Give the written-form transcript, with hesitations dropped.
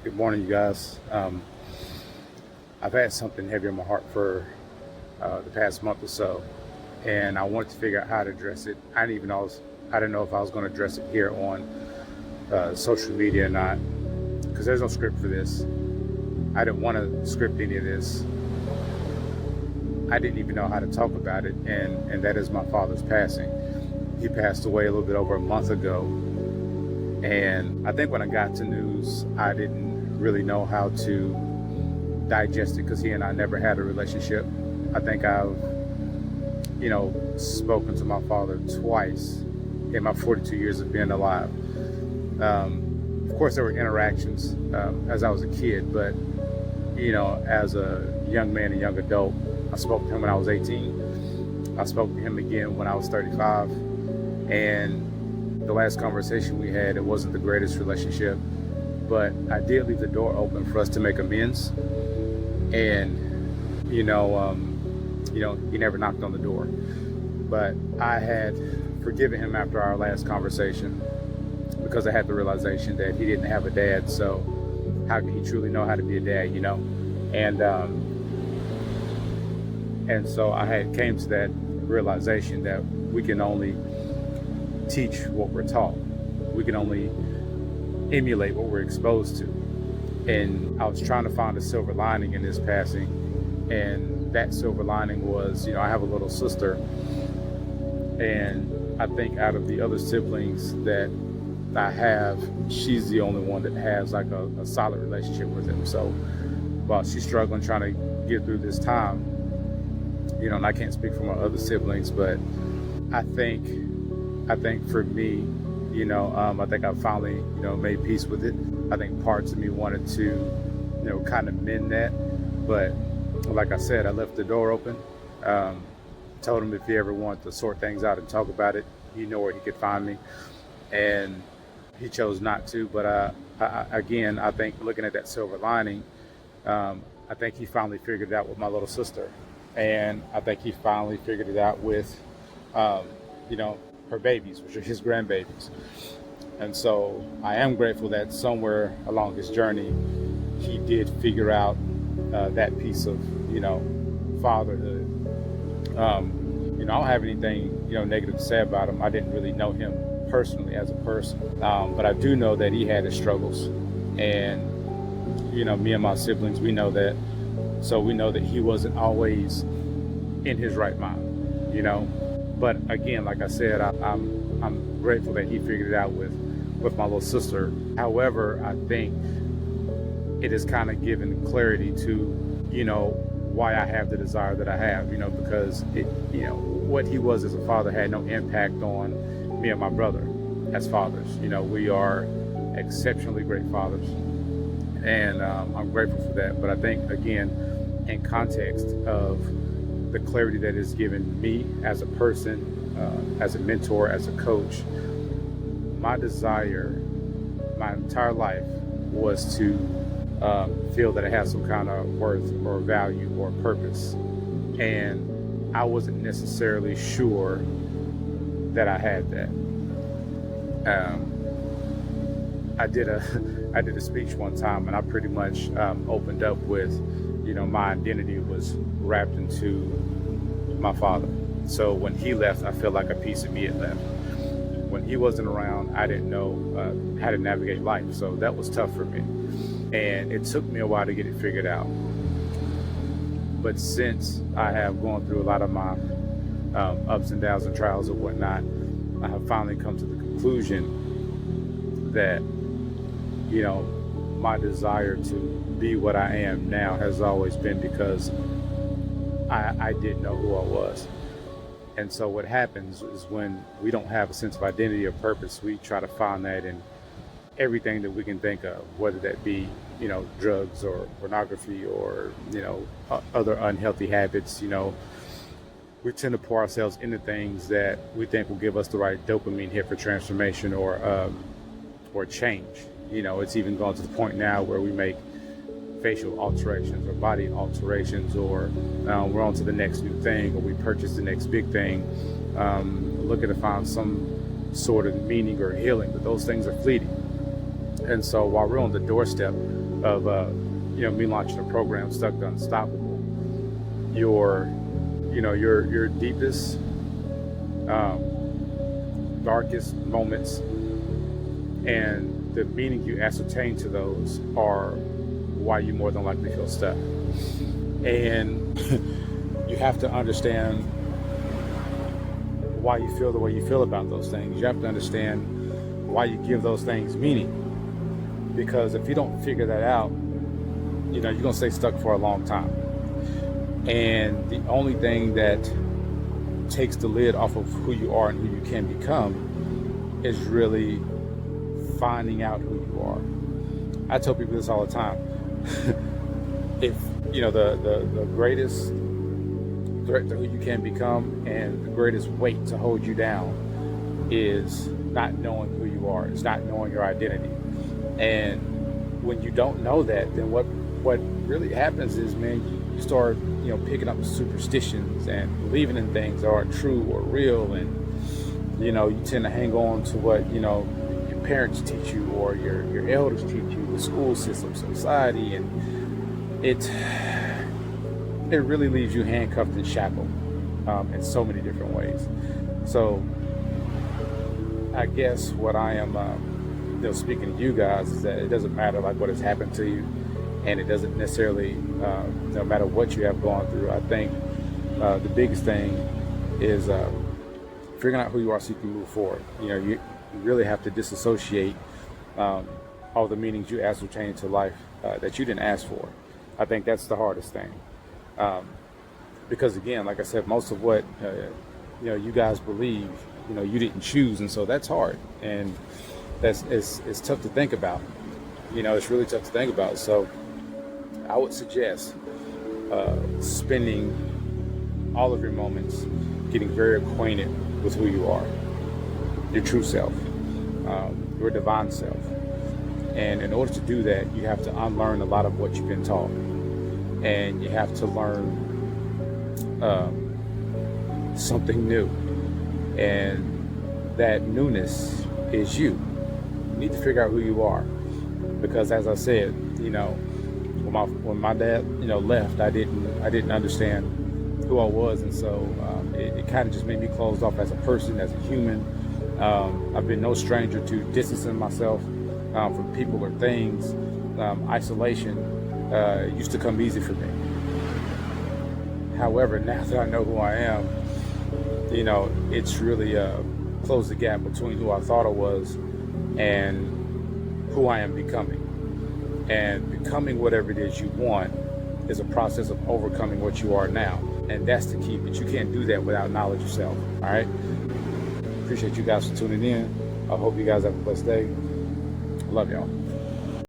Good morning, you guys. I've had something heavy on my heart for the past month or so, and I wanted to figure out how to address it. I didn't know if I was going to address it here on social media or not, because there's no script for this. I didn't want to script any of this. I didn't even know how to talk about it, and that is my father's passing. He passed away a little bit over a month ago, and I think when I got to news, I didn't really know how to digest it because he and I never had a relationship. I think I've, spoken to my father twice in my 42 years of being alive. Of course, there were interactions as I was a kid, but, as a young man and young adult, I spoke to him when I was 18. I spoke to him again when I was 35. And the last conversation we had, it wasn't the greatest relationship, but I did leave the door open for us to make amends. And, he never knocked on the door. But I had forgiven him after our last conversation because I had the realization that he didn't have a dad. So how could he truly know how to be a dad, And so I had came to that realization that we can only teach what we're taught. We can only emulate what we're exposed to. And I was trying to find a silver lining in this passing. And that silver lining was, I have a little sister. And I think out of the other siblings that I have, she's the only one that has like a solid relationship with him. So while she's struggling trying to get through this time, and I can't speak for my other siblings, but I think for me, I think I finally, made peace with it. I think parts of me wanted to, kind of mend that. But like I said, I left the door open. Told him if he ever wanted to sort things out and talk about it, he knew where he could find me. And he chose not to. But I think looking at that silver lining, I think he finally figured it out with my little sister. And I think he finally figured it out with, her babies, which are his grandbabies. And so I am grateful that somewhere along his journey, he did figure out that piece of, fatherhood. I don't have anything, negative to say about him. I didn't really know him personally as a person. But I do know that he had his struggles. And, me and my siblings, we know that. So we know that he wasn't always in his right mind, But again, like I said, I'm grateful that he figured it out with my little sister. However, I think it has kind of given clarity to, why I have the desire that I have, because what he was as a father had no impact on me and my brother as fathers. We are exceptionally great fathers, and I'm grateful for that. But I think, again, in context of the clarity that is given me as a person, as a mentor, as a coach, my desire my entire life was to feel that I had some kind of worth or value or purpose. And I wasn't necessarily sure that I had that. I did a speech one time, and I pretty much opened up with, my identity was wrapped into my father. So when he left, I felt like a piece of me had left. When he wasn't around, I didn't know how to navigate life. So that was tough for me. And it took me a while to get it figured out. But since I have gone through a lot of my ups and downs and trials and whatnot, I have finally come to the conclusion that, my desire to be what I am now has always been because I didn't know who I was. And so what happens is when we don't have a sense of identity or purpose, we try to find that in everything that we can think of, whether that be, drugs or pornography or, other unhealthy habits. We tend to pour ourselves into things that we think will give us the right dopamine hit for transformation or change. It's even gone to the point now where we make facial alterations or body alterations, or we're on to the next new thing, or we purchase the next big thing, looking to find some sort of meaning or healing, but those things are fleeting. And so while we're on the doorstep of me launching a program, Stuck to Unstoppable, your your deepest, darkest moments and the meaning you ascertain to those are why you more than likely feel stuck. And you have to understand why you feel the way you feel about those things. You have to understand why you give those things meaning. Because if you don't figure that out, you're going to stay stuck for a long time. And the only thing that takes the lid off of who you are and who you can become is really finding out who you are. I tell people this all the time. If the greatest threat to who you can become and the greatest weight to hold you down is not knowing who you are. It's not knowing your identity. And when you don't know that, then what really happens is, man, you start picking up superstitions and believing in things that aren't true or real, and you tend to hang on to what your parents teach you or your elders teach you, the school system, society, and it really leaves you handcuffed and shackled in so many different ways. So I guess what I am speaking to you guys is that it doesn't matter like what has happened to you, and it doesn't necessarily no matter what you have gone through. I think the biggest thing is figuring out who you are so you can move forward. You really have to disassociate all the meanings you ascertain to life that you didn't ask for. I think that's the hardest thing, because again, like I said, most of what you guys believe, you didn't choose, and so that's hard, and it's tough to think about. It's really tough to think about. So I would suggest spending all of your moments getting very acquainted with who you are, your true self, your divine self. And in order to do that, you have to unlearn a lot of what you've been taught, and you have to learn something new, and that newness is you. You need to figure out who you are, because as I said, when my dad left, I didn't understand who I was, and so it kind of just made me closed off as a person, as a human. I've been no stranger to distancing myself from people or things. Isolation used to come easy for me. However, now that I know who I am, it's really closed the gap between who I thought I was and who I am becoming. And becoming whatever it is you want is a process of overcoming what you are now. And that's the key, but you can't do that without knowledge yourself. All right? Appreciate you guys for tuning in. I hope you guys have a blessed day. Love y'all.